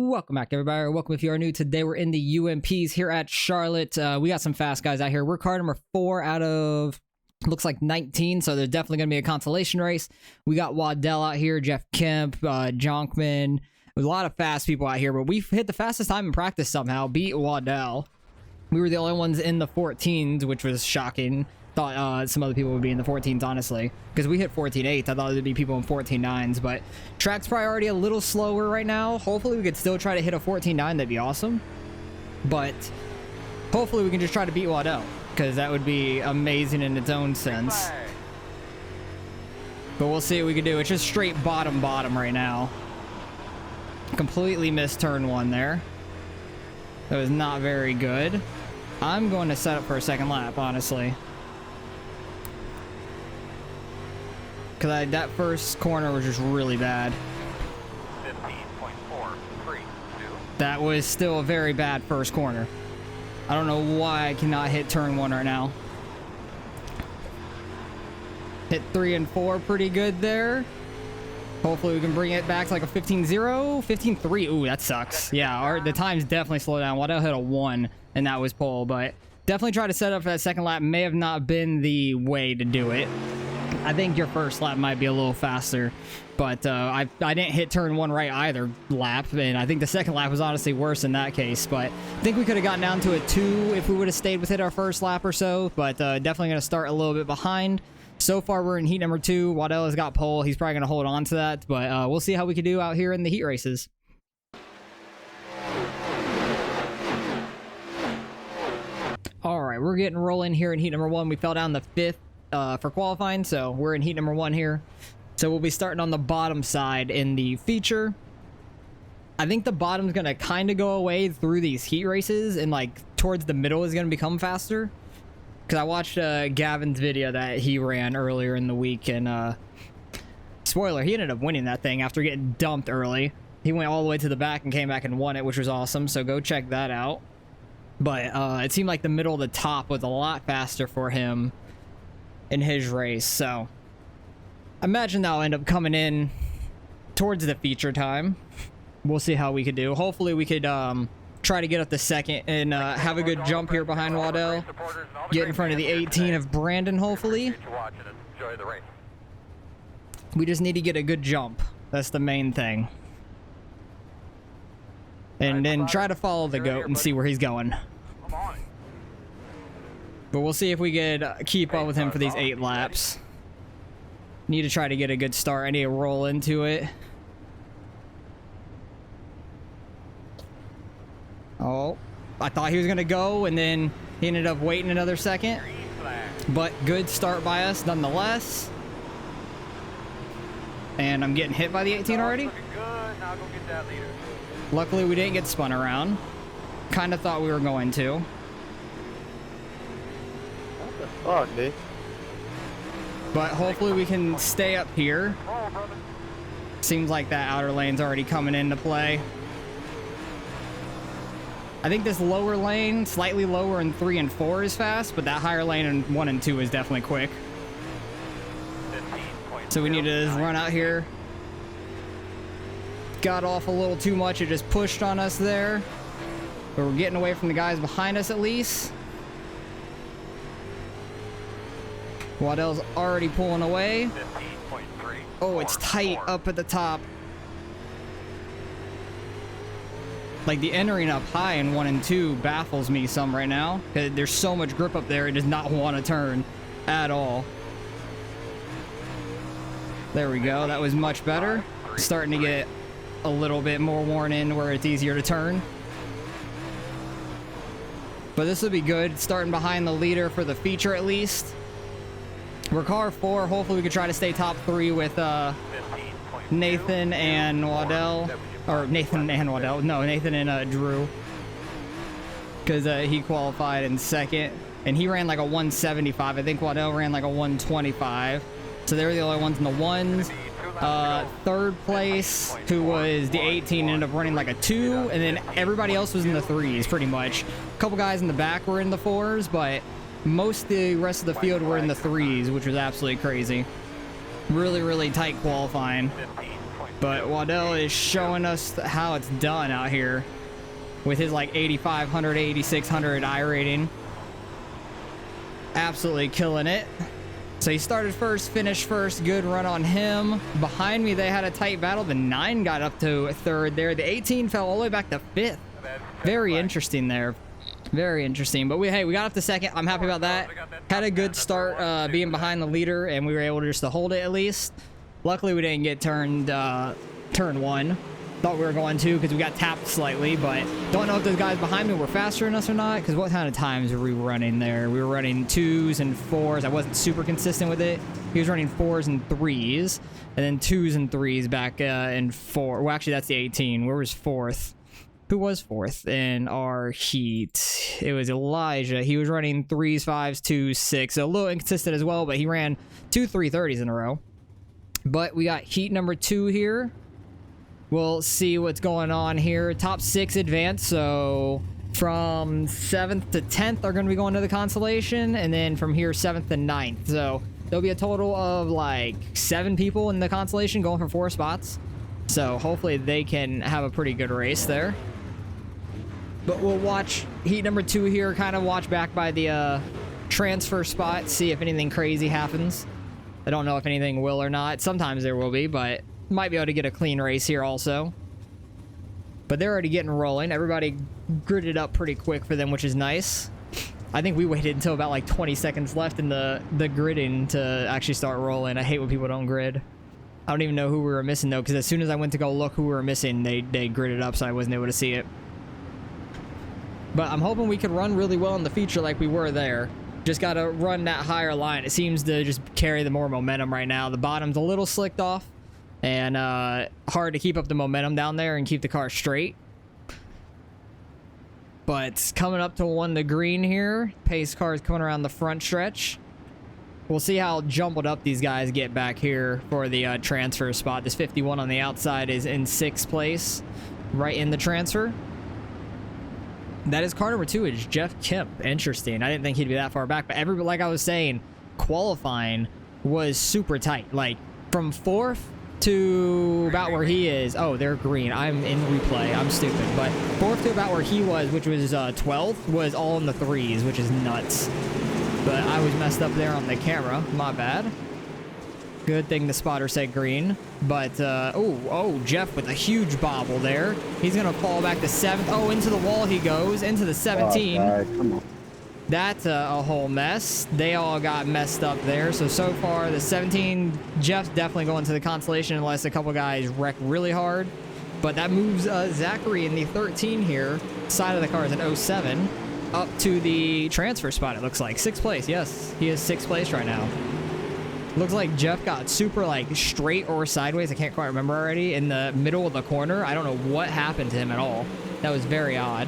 Welcome back, everybody. Welcome if you are new. Today we're in the UMPs here at Charlotte. We got some fast guys out here. We're car number 4 out of, looks like 19, so there's definitely going to be a consolation race. We got Waddell out here, Jeff Kemp, Jonkman. There's a lot of fast people out here, but we've hit the fastest time in practice somehow. Beat Waddell. We were the only ones in the 14s, which was shocking. Thought some other people would be in the 14s, honestly, because we hit 14.8s. I thought there'd be people in 14.9s, but track's probably already a little slower right now. Hopefully we could still try to hit a 14.9. That'd be awesome, but hopefully we can just try to beat Waddell, because that would be amazing in its own sense. But we'll see what we can do. It's just straight bottom right now. Completely missed turn 1 there. That was not very good. I'm going to set up for a second lap, honestly, because that first corner was just really bad. 15.432. That was still a very bad first corner. I don't know why I cannot hit turn 1 right now. Hit 3 and 4 pretty good there. Hopefully we can bring it back to like a 15.0, 15.3. Ooh, that sucks. Yeah, the times definitely slowed down. Waddell hit a 1, and that was pole, but definitely try to set up for that second lap. May have not been the way to do it. I think your first lap might be a little faster, but I didn't hit turn 1 right either lap, and I think the second lap was honestly worse in that case, but I think we could have gotten down to a 2 if we would have stayed with it our first lap or so, but definitely going to start a little bit behind. So far, we're in heat number 2. Waddell has got pole. He's probably going to hold on to that, but we'll see how we can do out here in the heat races. All right, we're getting rolling here in heat number 1. We fell down the 5th for qualifying, so we're in heat number 1 here. So we'll be starting on the bottom side in the feature. I think the bottom's going to kind of go away through these heat races, and like towards the middle is going to become faster. Because I watched Gavin's video that he ran earlier in the week, and spoiler, he ended up winning that thing after getting dumped early. He went all the way to the back and came back and won it, which was awesome, so go check that out. But it seemed like the middle of the top was a lot faster for him in his race, so I imagine that'll end up coming in towards the feature time. We'll see how we could do. Hopefully we could try to get up the second and have a good jump here behind Waddell. Get in front of the 18 of Brandon, hopefully. We just need to get a good jump. That's the main thing. And then try to follow the goat and see where he's going. But we'll see if we could keep up with him for these 8 laps. Need to try to get a good start. I need to roll into it. Oh, I thought he was going to go, and then he ended up waiting another second. But good start by us nonetheless. And I'm getting hit by the 18 already. Luckily, we didn't get spun around. Kind of thought we were going to. What the fuck, dude? But hopefully we can stay up here. Seems like that outer lane's already coming into play. I think this lower lane, slightly lower in 3 and 4 is fast, but that higher lane in 1 and 2 is definitely quick. So we need to just run out here. Got off a little too much. It just pushed on us there. But we're getting away from the guys behind us at least. Waddell's already pulling away. Oh, it's tight up at the top. Like, the entering up high in 1 and 2 baffles me some right now. There's so much grip up there, it does not want to turn at all. There we go. That was much better. Starting to get a little bit more worn in where it's easier to turn. But this will be good. Starting behind the leader for the feature at least. We're car 4. Hopefully we can try to stay top 3 with Nathan and Waddell. Or Nathan and Waddell. No, Nathan and Drew. Because he qualified in 2nd. And he ran like a 175. I think Waddell ran like a 125. So they were the only ones in the 1s. 3rd place, who was the 18, ended up running like a 2. And then everybody else was in the 3s, pretty much. A couple guys in the back were in the 4s, but most of the rest of the field were in the 3s, which was absolutely crazy. Really, really tight qualifying. But Waddell is showing us how it's done out here with his like 8,500, 8,600 iRating. Absolutely killing it. So he started first, finished first. Good run on him. Behind me, they had a tight battle. The 9 got up to third there. The 18 fell all the way back to 5th. Very interesting there. Very interesting. But we got up to second. I'm happy about that. Had a good start being behind the leader, and we were able to just to hold it at least. Luckily, we didn't get turn 1. Thought we were going to because we got tapped slightly, but don't know if those guys behind me were faster than us or not, because what kind of times were we running there? We were running 2s and 4s. I wasn't super consistent with it. He was running 4s and 3s, and then 2s and 3s back in 4. Well, actually, that's the 18. Where was 4th? Who was 4th in our heat? It was Elijah. He was running 3s, 5s, 2s, 6. So a little inconsistent as well, but he ran 2 330s in a row. But we got heat number 2 here. We'll see what's going on here. Top 6 advance, so from 7th to 10th are going to be going to the consolation, and then from here 7th to 9th. So there'll be a total of like 7 people in the consolation going for 4 spots. So hopefully they can have a pretty good race there. But we'll watch heat number 2 here, kind of watch back by the transfer spot, see if anything crazy happens. I don't know if anything will or not. Sometimes there will be, but might be able to get a clean race here also. But they're already getting rolling. Everybody gridded up pretty quick for them, which is nice. I think we waited until about like 20 seconds left in the gridding to actually start rolling. I hate when people don't grid. I don't even know who we were missing though, because as soon as I went to go look who we were missing, they gridded up, so I wasn't able to see it. But I'm hoping we could run really well in the feature like we were there. Just got to run that higher line. It seems to just carry the more momentum right now. The bottom's a little slicked off, and hard to keep up the momentum down there and keep the car straight. But coming up to 1 to green here. Pace cars coming around the front stretch. We'll see how jumbled up these guys get back here for the transfer spot. This 51 on the outside is in 6th place, right in the transfer. That is car number 2 is Jeff Kemp. Interesting. I didn't think he'd be that far back, but like I was saying, qualifying was super tight. Like from 4th to about where he is. Oh, they're green. I'm in replay. I'm stupid. But 4th to about where he was, which was 12th, was all in the 3s, which is nuts. But I was messed up there on the camera. My bad. Good thing the spotter said green. But, oh, Jeff with a huge bobble there. He's going to fall back to 7th. Oh, into the wall he goes. Into the 17. Oh, come on. That's a whole mess. They all got messed up there. So far, the 17, Jeff's definitely going to the consolation unless a couple guys wreck really hard. But that moves Zachary in the 13 here. Side of the car is an 07. Up to the transfer spot, it looks like. 6th place, yes. He is 6th place right now. Looks like Jeff got super, like, straight or sideways. I can't quite remember already. In the middle of the corner. I don't know what happened to him at all. That was very odd.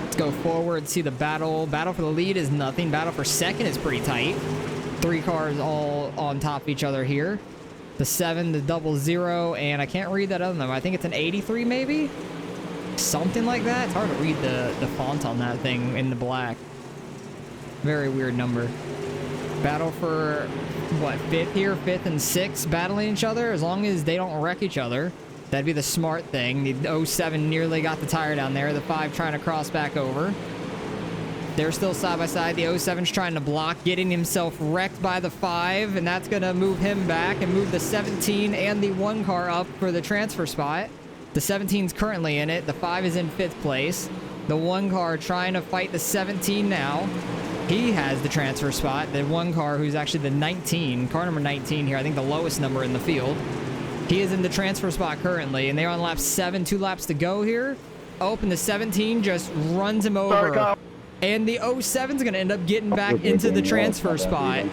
Let's go forward, see the battle. Battle for the lead is nothing. Battle for second is pretty tight. 3 cars all on top of each other here. The 7, the 00, and I can't read that other number. I think it's an 83 maybe? Something like that. It's hard to read the font on that thing in the black. Very weird number. Battle for, what, 5th here? 5th and 6th battling each other? As long as they don't wreck each other. That'd be the smart thing. The 07 nearly got the tire down there. The 5 trying to cross back over. They're still side by side. The 07's trying to block, getting himself wrecked by the 5, and that's going to move him back and move the 17 and the 1 car up for the transfer spot. The 17's currently in it. The 5 is in 5th place. The 1 car trying to fight the 17 now. He has the transfer spot. The 1 car, who's actually the 19, car number 19 here, I think the lowest number in the field. He is in the transfer spot currently, and they're on lap 7, 2 laps to go here. Oh, and the 17 just runs him over. And the 07's going to end up getting back into the transfer spot.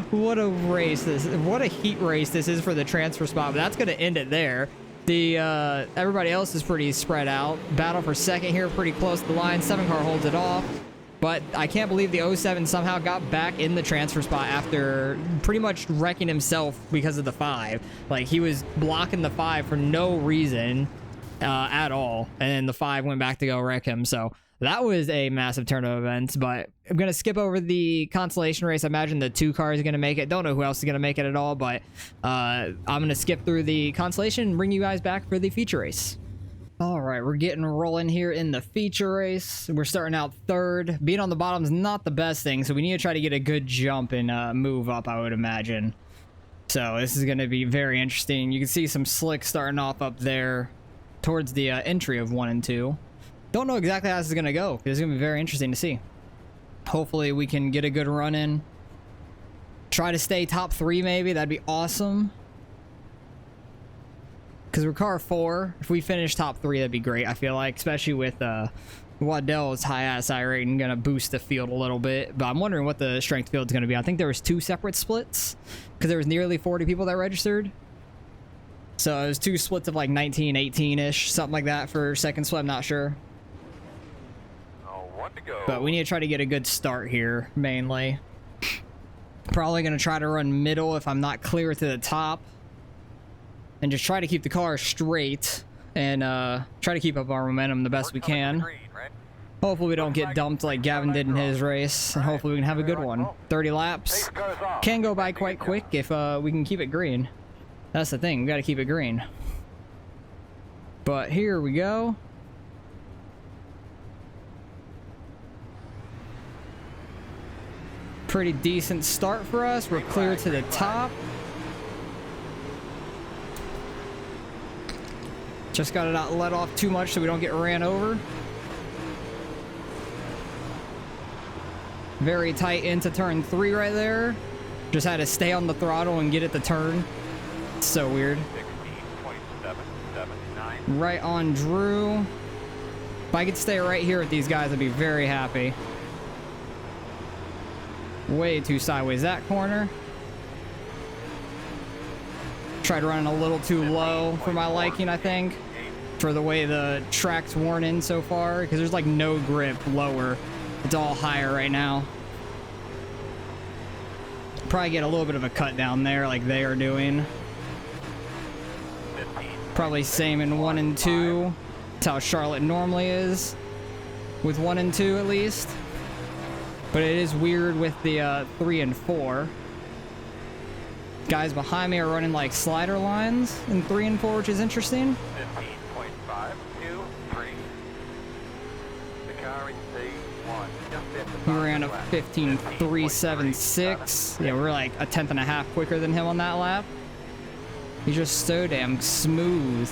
What a race this is. What a heat race this is for the transfer spot. But that's going to end it there. The everybody else is pretty spread out. Battle for second here, pretty close to the line. 7 car holds it off. But I can't believe the 07 somehow got back in the transfer spot after pretty much wrecking himself because of the 5. Like, he was blocking the 5 for no reason at all. And then the 5 went back to go wreck him. So That was a massive turn of events, but I'm going to skip over the consolation race. I imagine the 2 cars are going to make it. Don't know who else is going to make it at all, but I'm going to skip through the consolation and bring you guys back for the feature race. All right, we're getting rolling here in the feature race. We're starting out 3rd. Being on the bottom is not the best thing, so we need to try to get a good jump and move up, I would imagine. So this is going to be very interesting. You can see some slick starting off up there towards the entry of 1 and 2. Don't know exactly how this is going to go. It's going to be very interesting to see. Hopefully we can get a good run in. Try to stay top 3 maybe. That'd be awesome. Because we're car 4. If we finish top 3, that'd be great, I feel like. Especially with Waddell's high-ass iRacing going to boost the field a little bit. But I'm wondering what the strength field's going to be. I think there was 2 separate splits. Because there was nearly 40 people that registered. So it was 2 splits of like 19, 18-ish. Something like that for second split. I'm not sure. But we need to try to get a good start here, mainly. Probably going to try to run middle if I'm not clear to the top. And just try to keep the car straight. And try to keep up our momentum the best we can. Hopefully we don't get dumped like Gavin did in his race. And hopefully we can have a good one. 30 laps. Can go by quite quick if we can keep it green. That's the thing. We got to keep it green. But here we go. Pretty decent start for us. We're clear to the top. Just got to not let off too much so we don't get ran over. Very tight into turn 3 right there. Just had to stay on the throttle and get it to turn. It's so weird. Right on Drew. If I could stay right here with these guys, I'd be very happy. Way too sideways that corner. Tried running a little too low for my liking, I think. For the way the track's worn in so far. Because there's like no grip lower. It's all higher right now. Probably get a little bit of a cut down there like they are doing. Probably same in 1 and 2. That's how Charlotte normally is. With 1 and 2 at least. But it is weird with the 3 and 4. Guys behind me are running like slider lines in 3 and 4, which is interesting. 15.523. The car in C1. We ran a 15.376. Yeah, we're like a 10th and a half quicker than him on that lap. He's just so damn smooth.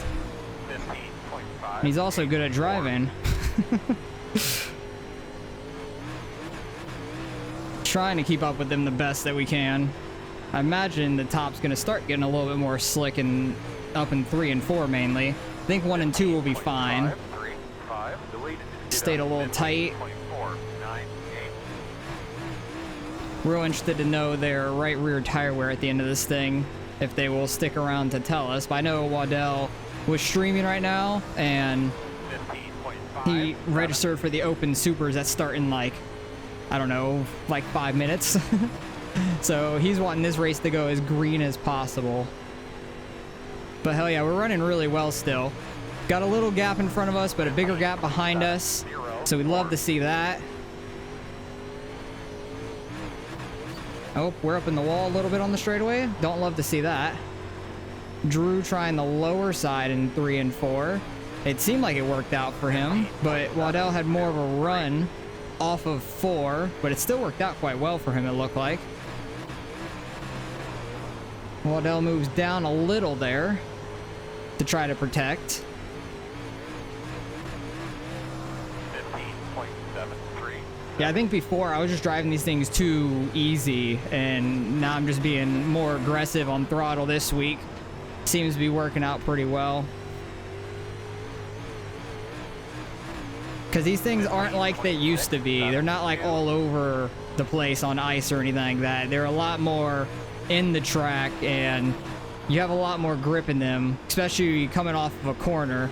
15.5. He's also good at driving. Trying to keep up with them the best that we can. I imagine the top's going to start getting a little bit more slick and up in 3 and 4 mainly. I think 1 and 2 will be fine. Stayed a little tight. Real interested to know their right rear tire wear at the end of this thing, if they will stick around to tell us. But I know Waddell was streaming right now, and he registered for the Open Supers that start in like, I don't know, like 5 minutes. So he's wanting this race to go as green as possible. But hell yeah, we're running really well still. Got a little gap in front of us, but a bigger gap behind us. So we'd love to see that. Oh, we're up in the wall a little bit on the straightaway. Don't love to see that. Drew trying the lower side in 3 and 4. It seemed like it worked out for him, but Waddell had more of a run off of 4, but it still worked out quite well for him, it looked like. Waddell moves down a little there to try to protect. 15.73. Yeah, I think before I was just driving these things too easy, and now I'm just being more aggressive on throttle this week. Seems to be working out pretty well. Because these things aren't like they used to be. They're not like all over the place on ice or anything like that. They're a lot more in the track, and you have a lot more grip in them, especially coming off of a corner.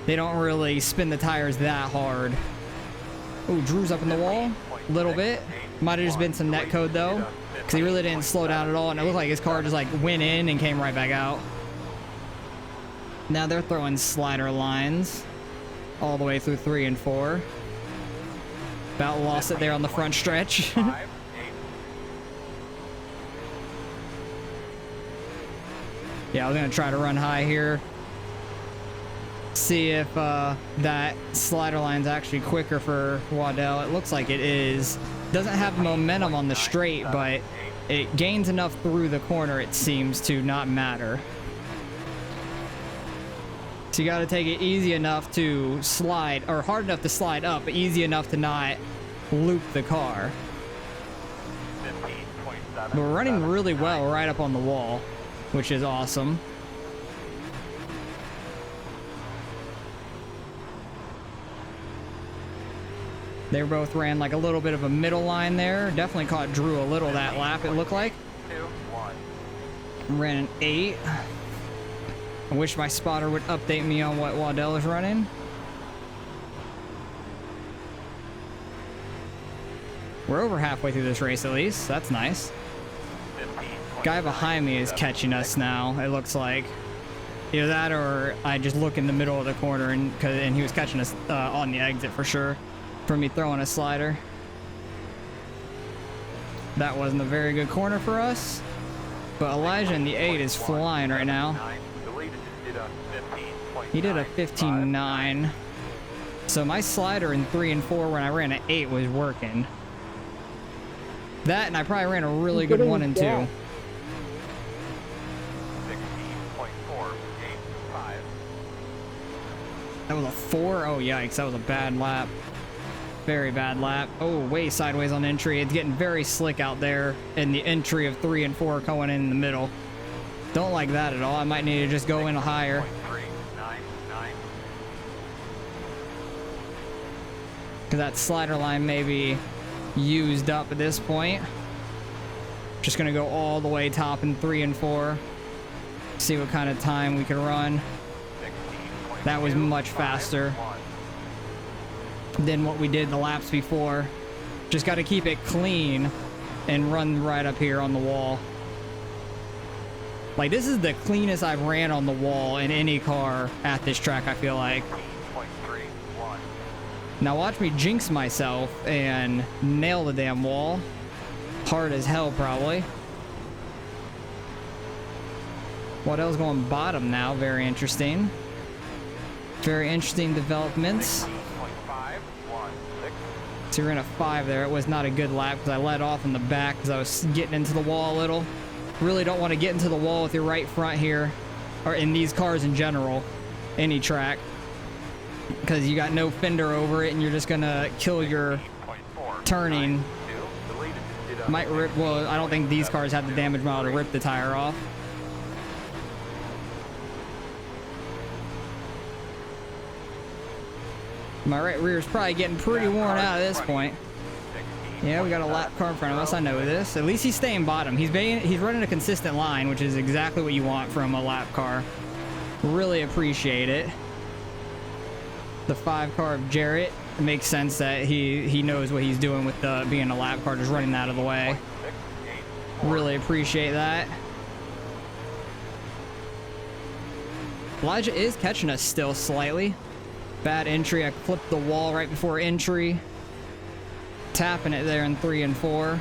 They don't really spin the tires that hard. Oh, Drew's up in the wall a little bit. Might have just been some net code though, because he really didn't slow down at all, and it looked like his car just like went in and came right back out. Now they're throwing slider lines all the way through 3 and 4. About lost it there on the front stretch. 5, 8. Yeah, I was gonna try to run high here. See if that slider line's actually quicker for Waddell. It looks like it is. Doesn't have momentum on the straight, but it gains enough through the corner, it seems to not matter. So you got to take it easy enough to slide, or hard enough to slide up, but easy enough to not loop the car. 15.7. But we're running really well right up on the wall, which is awesome. They both ran like a little bit of a middle line there. Definitely caught Drew a little that lap, it looked like. 2, 1. Ran an 8. I wish my spotter would update me on what Waddell is running. We're over halfway through this race at least. That's nice. 15.9. Guy behind me is catching us now, it looks like. Either that or I just look in the middle of the corner and he was catching us on the exit for sure. For me throwing a slider. That wasn't a very good corner for us. But Elijah in the 8 is flying right now. He did a 15.9. So my slider in 3 and 4 when I ran an 8 was working. That and I probably ran a really good 1 and 2. 16.485. That was a 4? Oh yikes, that was a bad lap. Very bad lap. Oh, way sideways on entry. It's getting very slick out there in the entry of 3 and 4 going in the middle. Don't like that at all. I might need to just go in higher. 399. Because that slider line may be used up at this point. Just going to go all the way top in 3 and 4. See what kind of time we can run. That was much faster than what we did the laps before. Just got to keep it clean and run right up here on the wall. Like, this is the cleanest I've ran on the wall in any car at this track, I feel like. 15.31. Now watch me jinx myself and nail the damn wall. Hard as hell, probably. Waddell's going bottom now. Very interesting. Very interesting developments. 16.516. So we ran a 5 there. It was not a good lap because I let off in the back because I was getting into the wall a little. Really don't want to get into the wall with your right front here, or in these cars in general, any track, because you got no fender over it and you're just gonna kill your turning. Might rip. Well, I don't think these cars have the damage model to rip the tire off. My right rear is probably getting pretty worn out at this point. Yeah, we got a lap car in front of us. I know this. At least he's staying bottom. He's running a consistent line, which is exactly what you want from a lap car. Really appreciate it. The 5 car of Jarrett, it makes sense that he knows what he's doing with being a lap car, just running that out of the way. Really appreciate that. Elijah is catching us still slightly. Bad entry. I flipped the wall right before entry. Tapping it there in 3 and 4.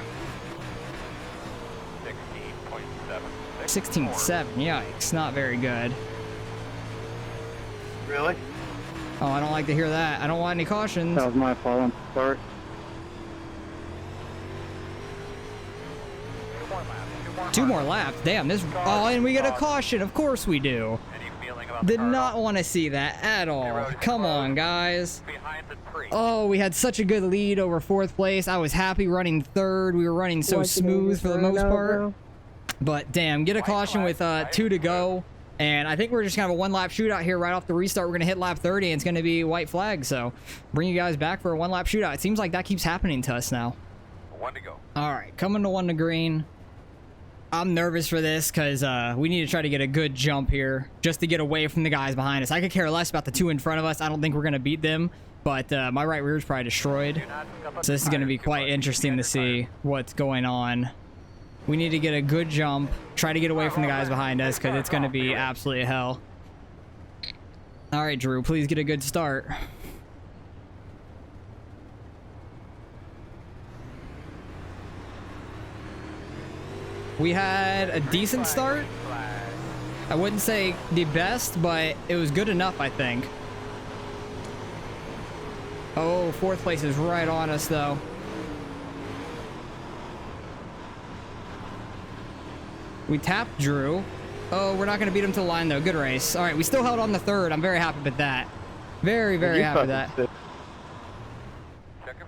16.7. Yikes, not very good. Really? Oh, I don't like to hear that. I don't want any cautions. That was my fault. I'm sorry. 2 more laps. Damn, this. Oh, and we get a caution. Of course we do. Did not want to see that at all. Come on, guys. Oh, we had such a good lead over 4th place. I was happy running 3rd. We were running so smooth for the most part. But damn, get a caution with 2 to go. And I think we're just gonna have a 1-lap shootout here right off the restart. We're gonna hit lap 30 and it's gonna be white flag. So bring you guys back for a 1-lap shootout. It seems like that keeps happening to us now. 1 to go. All right, coming to 1 to green. I'm nervous for this because we need to try to get a good jump here just to get away from the guys behind us. I could care less about the 2 in front of us. I don't think we're going to beat them, but my right rear is probably destroyed. So this is going to be quite interesting to see what's going on. We need to get a good jump, try to get away from the guys behind us because it's going to be absolutely hell. All right, Drew, please get a good start. We had a decent start. I wouldn't say the best, but it was good enough, I think. Oh, 4th place is right on us, though. We tapped Drew. Oh, we're not going to beat him to the line, though. Good race. All right, we still held on the 3rd. I'm very happy with that. Very, very happy with that.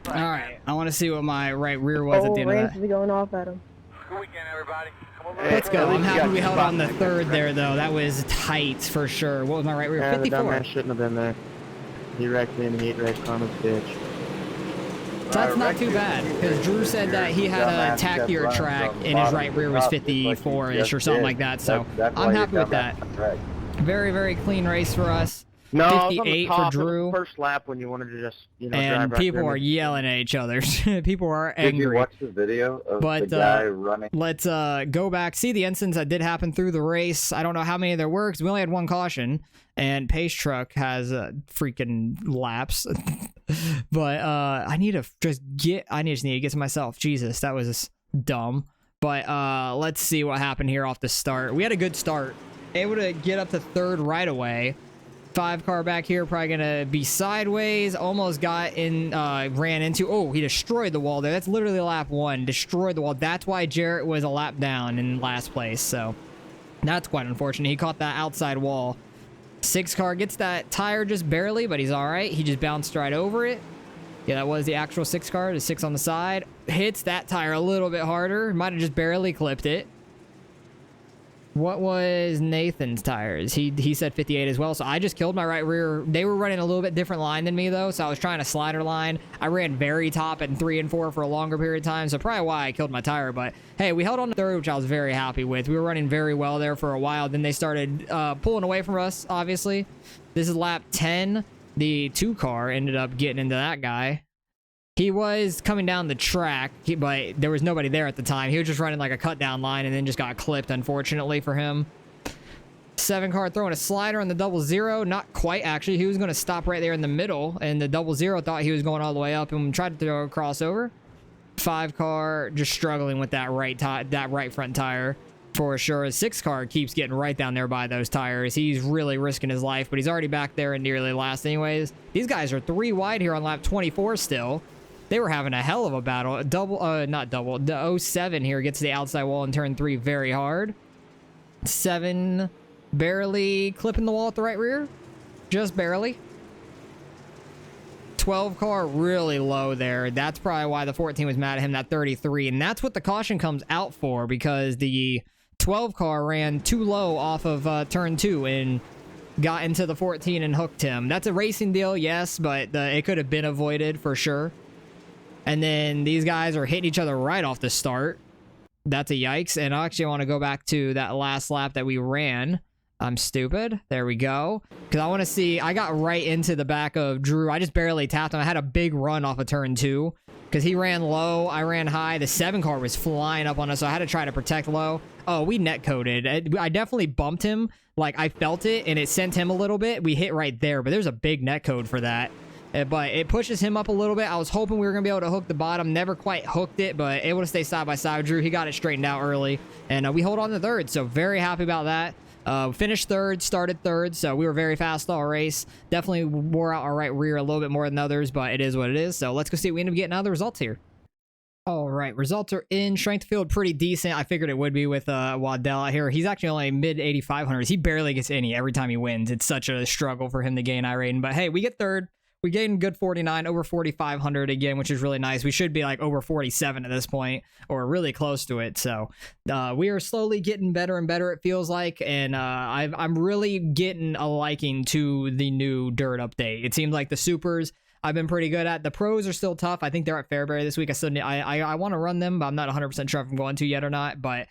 All right, I want to see what my right rear was at the end of that. Rams is going off at him. Good weekend, everybody. Come over. Let's go. I'm happy we held on the 3rd there, though. That was tight for sure. What was my right rear? Yeah, the 54. dumbass shouldn't have been there. He wrecked me in the heat race on his bitch. So that's not too bad, because Drew said that he had a tackier track and his right rear was 54-ish or something like that, so I'm happy with that. Very, very clean race for us. No, 58 for Drew. First lap when you wanted to just, you know, And drive people right are yelling at each other. People are angry. Did you watch the video of the guy running? Let's go back. See the incidents that did happen through the race. I don't know how many there were because we only had 1 caution. And Pace Truck has freaking laps. But I just need to get to myself. Jesus, that was dumb. But let's see what happened here off the start. We had a good start. Able to get up to 3rd right away. 5 car back here, probably gonna be sideways. Almost got in, ran into. Oh, he destroyed the wall there. That's literally lap 1. Destroyed the wall. That's why Jarrett was a lap down in last place. So that's quite unfortunate. He caught that outside wall. 6 car gets that tire just barely, but he's all right. He just bounced right over it. Yeah, that was the actual 6 car. The 6 on the side hits that tire a little bit harder. Might have just barely clipped it. What was Nathan's tires? He said 58 as well, so I just killed my right rear. They were running a little bit different line than me, though, so I was trying to slider line. I ran very top at 3 and 4 for a longer period of time, so probably why I killed my tire, but hey, we held on to 3rd, which I was very happy with. We were running very well there for a while. Then they started pulling away from us, obviously. This is lap 10. The 2 car ended up getting into that guy. He was coming down the track, but there was nobody there at the time. He was just running like a cut down line and then just got clipped, unfortunately for him. 7 car throwing a slider on the 00. Not quite, actually. He was going to stop right there in the middle, and the 00 thought he was going all the way up and tried to throw a crossover. 5 car just struggling with that right front tire for sure. 6 car keeps getting right down there by those tires. He's really risking his life, but he's already back there and nearly last anyways. These guys are 3 wide here on lap 24 still. They were having a hell of a battle. The 07 here gets to the outside wall in turn 3 very hard. 7 barely clipping the wall at the right rear. Just barely. 12 car really low there. That's probably why the 14 was mad at him, that 33. And that's what the caution comes out for, because the 12 car ran too low off of turn 2 and got into the 14 and hooked him. That's a racing deal, yes, but it could have been avoided for sure. And then these guys are hitting each other right off the start. That's a yikes. And I actually want to go back to that last lap that we ran. I'm stupid. There we go. Because I want to see. I got right into the back of Drew. I just barely tapped him. I had a big run off of turn 2. Because he ran low. I ran high. The 7 car was flying up on us. So I had to try to protect low. Oh, we net coded. I definitely bumped him. Like, I felt it. And it sent him a little bit. We hit right there. But there's a big net code for that. But it pushes him up a little bit. I was hoping we were going to be able to hook the bottom. Never quite hooked it, but able to stay side by side with Drew. He got it straightened out early. And we hold on to 3rd, so very happy about that. Finished 3rd, started 3rd, so we were very fast all race. Definitely wore out our right rear a little bit more than others, but it is what it is. So let's go see what we end up getting out of the results here. All right, results are in. Strength of field pretty decent. I figured it would be with Waddell out here. He's actually only mid 8500s. He barely gets any every time he wins. It's such a struggle for him to gain iRating. But hey, we get 3rd. We gained good 49, over 4,500 again, which is really nice. We should be like over 47 at this point, or really close to it. So we are slowly getting better and better, it feels like. And I'm really getting a liking to the new dirt update. It seems like the supers I've been pretty good at. The pros are still tough. I think they're at Fairbury this week. I want to run them, but I'm not 100% sure if I'm going to yet or not. But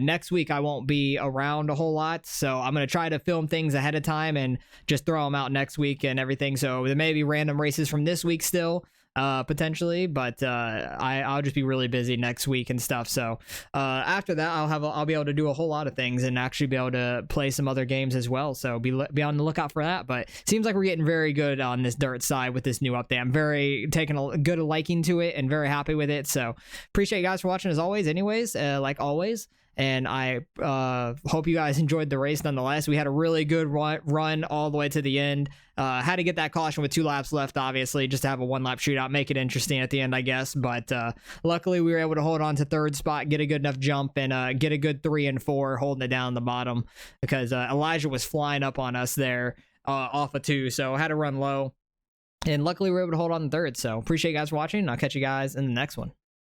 next week I won't be around a whole lot, so I'm going to try to film things ahead of time and just throw them out next week and everything. So there may be random races from this week still. Potentially, but I'll just be really busy next week and stuff. So after that, I'll be able to do a whole lot of things and actually be able to play some other games as well. So be on the lookout for that. But seems like we're getting very good on this dirt side with this new update. I'm very taking a good liking to it and very happy with it. So appreciate you guys for watching as always. Anyways, like always. and I hope you guys enjoyed the race nonetheless. We had a really good run all the way to the end. Had to get that caution with 2 laps left, obviously, just to have a 1-lap shootout, make it interesting at the end, I guess. But luckily, we were able to hold on to 3rd spot, get a good enough jump, and get a good 3 and 4, holding it down the bottom, because Elijah was flying up on us there off of 2, so I had to run low. And luckily, we were able to hold on to 3rd. So appreciate you guys watching, and I'll catch you guys in the next one.